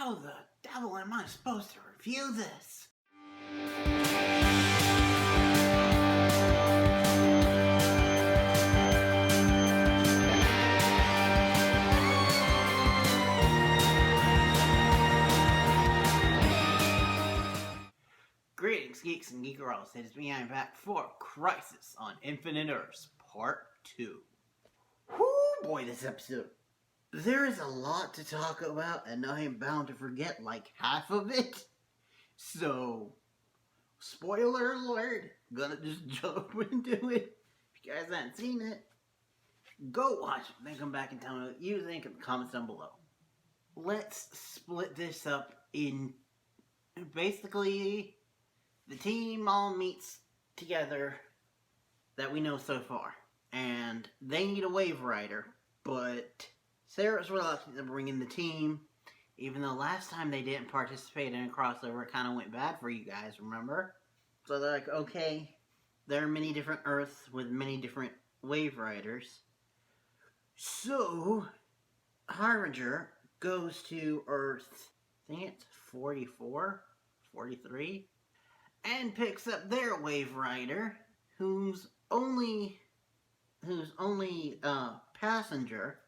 How the devil am I supposed to review this? Greetings, geeks and geek girls. It is me, I'm back for Crisis on Infinite Earths, Part 2. Whoo, boy, this episode. There is a lot to talk about, and I am bound to forget like half of it. So, spoiler alert, gonna just jump into it. If you guys haven't seen it, go watch it, then come back and tell me what you think in the comments down below. Let's split this up in basically the team all meets together that we know so far. And they need a wave rider, but Sarah's reluctant to bring in the team, even though last time they didn't participate in a crossover, it kind of went bad for you guys, remember? So they're like, okay, there are many different Earths with many different wave riders. So, Harbinger goes to Earth, I think it's 44, 43, and picks up their wave rider, whose only passenger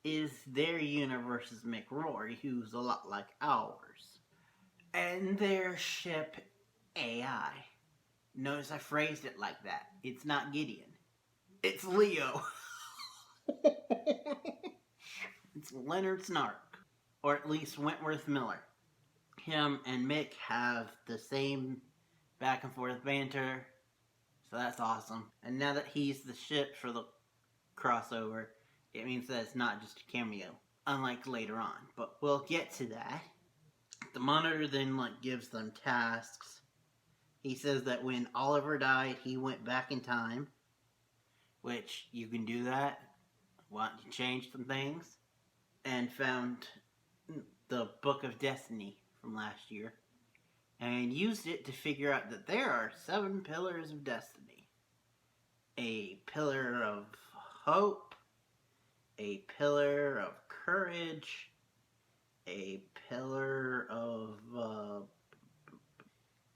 is their universe's McRory, who's a lot like ours. And their ship, AI. Notice I phrased it like that. It's not Gideon. It's Leo. It's Leonard Snark. Or at least Wentworth Miller. Him and Mick have the same back and forth banter. So that's awesome. And now that he's the ship for the crossover, it means that it's not just a cameo, unlike later on. But we'll get to that. The Monitor then gives them tasks. He says that when Oliver died, he went back in time, which you can do that. Want to change some things, and found the Book of Destiny from last year, and used it to figure out that there are 7 pillars of destiny. A pillar of hope, a pillar of courage, a pillar of, I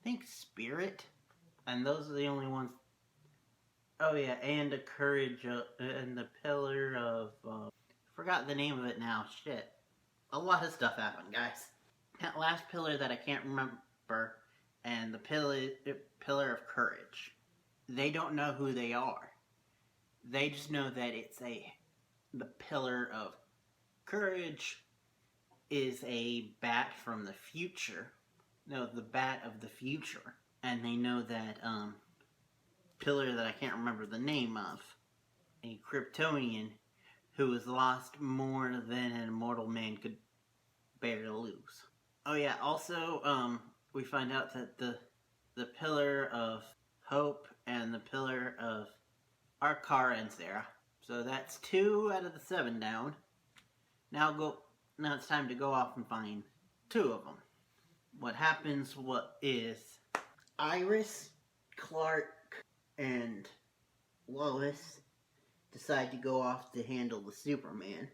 think spirit, and those are the only ones. Oh yeah, and a courage, and the pillar of, forgot the name of it now, shit. A lot of stuff happened, guys. That last pillar that I can't remember, and the pillar of courage. They don't know who they are. They just know that it's the pillar of courage is a bat from the future. No, the bat of the future. And they know that, pillar that I can't remember the name of, a Kryptonian who has lost more than an immortal man could bear to lose. Oh yeah, also, we find out that the pillar of hope and the pillar of Kara and Sarah. So that's 2 out of the 7 down. Now it's time to go off and find 2 of them. What happens is Iris, Clark, and Lois decide to go off to handle the Superman.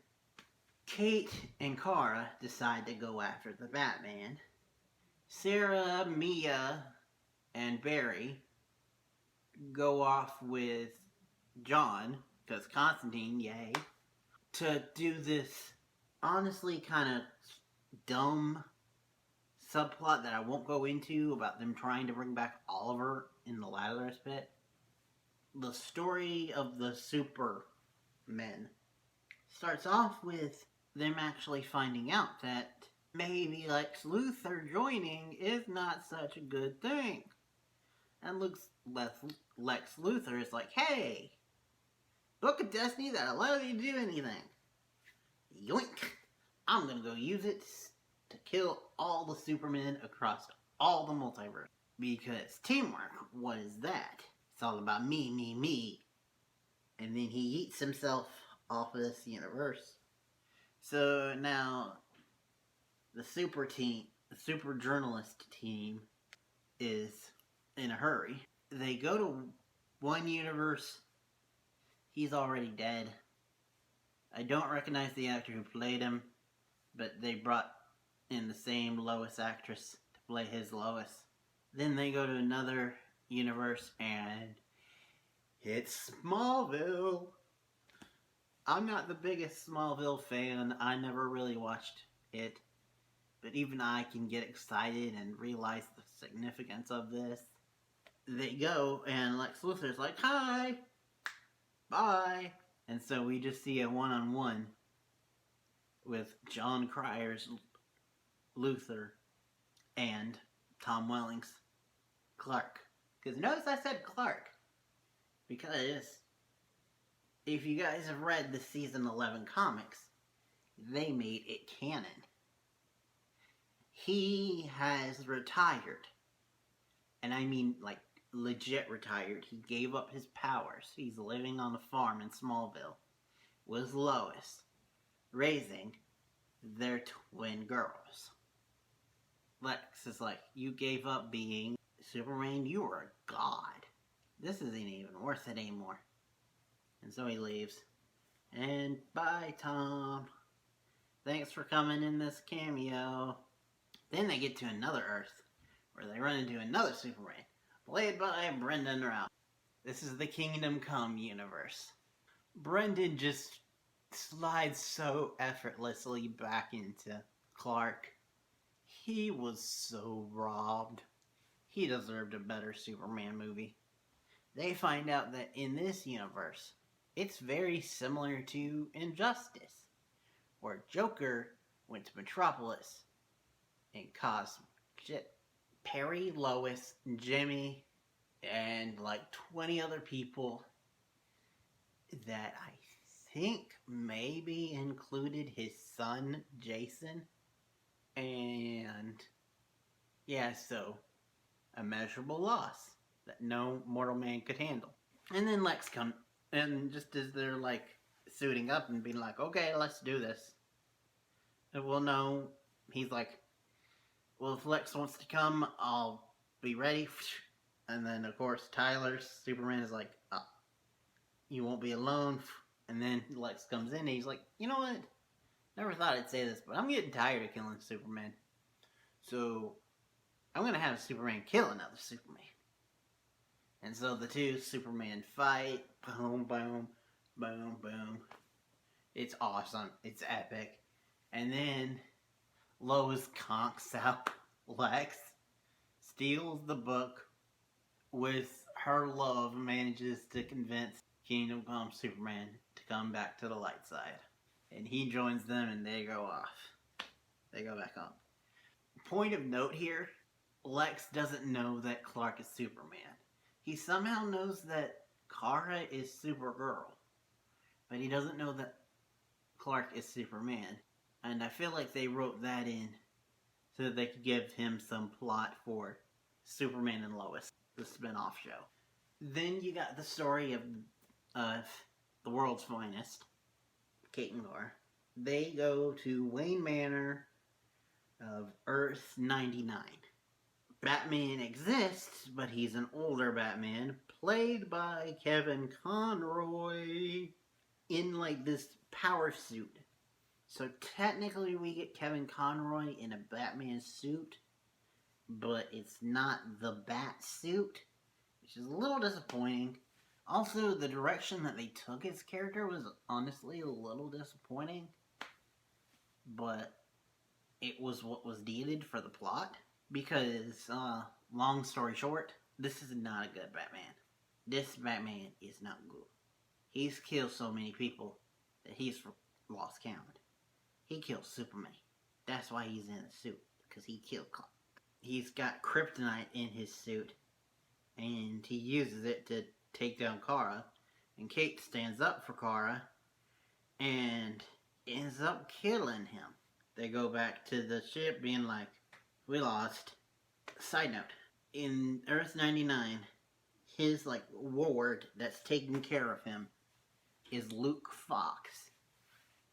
Kate and Kara decide to go after the Batman. Sarah, Mia, and Barry go off with John, because Constantine, yay, to do this honestly kind of dumb subplot that I won't go into about them trying to bring back Oliver in the Lazarus Pit. The story of the Supermen starts off with them actually finding out that maybe Lex Luthor joining is not such a good thing. And Lex Luthor is like, hey, Book of Destiny that allows you to do anything. Yoink! I'm gonna go use it to kill all the Supermen across all the multiverse. Because teamwork, what is that? It's all about me, me, me. And then he eats himself off of this universe. So now, the super journalist team is in a hurry. They go to one universe. He's already dead. I don't recognize the actor who played him, but they brought and the same Lois actress to play his Lois. Then they go to another universe, and it's Smallville. I'm not the biggest Smallville fan. I never really watched it. But even I can get excited and realize the significance of this. They go, and Lex Luthor's like, hi, bye. And so we just see a one-on-one with John Cryer's Luthor and Tom Welling's Clark. Because notice I said Clark. Because if you guys have read the season 11 comics, they made it canon. He has retired. And I mean, like, legit retired. He gave up his powers. He's living on a farm in Smallville with Lois, raising their twin girls. Lex is like, you gave up being Superman, you were a god. This isn't even worth it anymore. And so he leaves. And bye, Tom. Thanks for coming in this cameo. Then they get to another Earth, where they run into another Superman, played by Brendan Routh. This is the Kingdom Come universe. Brendan just slides so effortlessly back into Clark. He was so robbed. He deserved a better Superman movie. They find out that in this universe, it's very similar to Injustice, where Joker went to Metropolis and caused shit. Perry, Lois, Jimmy, and like 20 other people that I think maybe included his son, Jason. And yeah, so immeasurable loss that no mortal man could handle. And then Lex comes, and just as they're like suiting up and being like, okay, let's do this. And well, no, he's like, well, if Lex wants to come, I'll be ready. And then, of course, Tyler's Superman is like, oh, you won't be alone. And then Lex comes in and he's like, you know what? Never thought I'd say this, but I'm getting tired of killing Superman. So, I'm going to have Superman kill another Superman. And so the two Superman fight. Boom, boom, boom, boom. It's awesome. It's epic. And then Lois conks out Lex, steals the book, with her love manages to convince Kingdom Come Superman to come back to the light side. And he joins them and they go off. They go back on. Point of note here, Lex doesn't know that Clark is Superman. He somehow knows that Kara is Supergirl, but he doesn't know that Clark is Superman. And I feel like they wrote that in so that they could give him some plot for Superman and Lois, the spin-off show. Then you got the story of the world's finest, Kate and Laura. They go to Wayne Manor of Earth 99. Batman exists, but he's an older Batman, played by Kevin Conroy, in like this power suit. So technically we get Kevin Conroy in a Batman suit, but it's not the Bat suit, which is a little disappointing. Also, the direction that they took his character was honestly a little disappointing, but it was what was needed for the plot. Because, long story short, this is not a good Batman. This Batman is not good. He's killed so many people that he's lost count. He killed Superman. That's why he's in the suit, because he killed Clark. He's got kryptonite in his suit, and he uses it to take down Kara, and Kate stands up for Kara, and ends up killing him. They go back to the ship being like, we lost. Side note, in Earth 99, his like ward that's taking care of him is Luke Fox,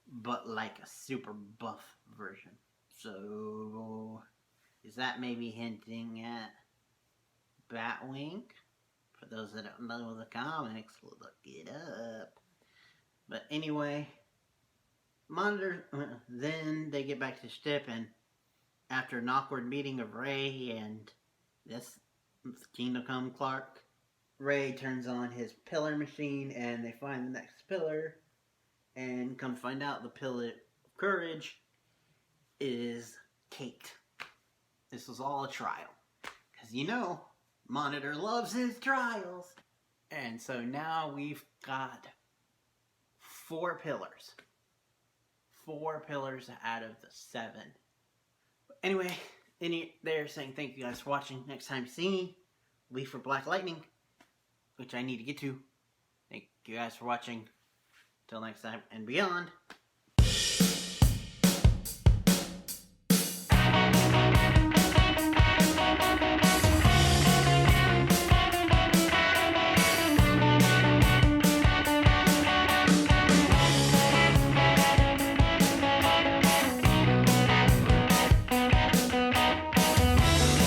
but like a super buff version. So, is that maybe hinting at Batwing? For those that don't know the comics, look it up. But anyway, then they get back to the ship and after an awkward meeting of Ray and this Kingdom Come Clark, Ray turns on his pillar machine and they find the next pillar, and come to find out the pillar of courage is Kate. This was all a trial. Because you know, Monitor loves his trials. And so now we've got 4 pillars. 4 pillars out of the 7. But anyway, they're saying thank you guys for watching. Next time you see me, leave for Black Lightning, which I need to get to. Thank you guys for watching. Till next time and beyond.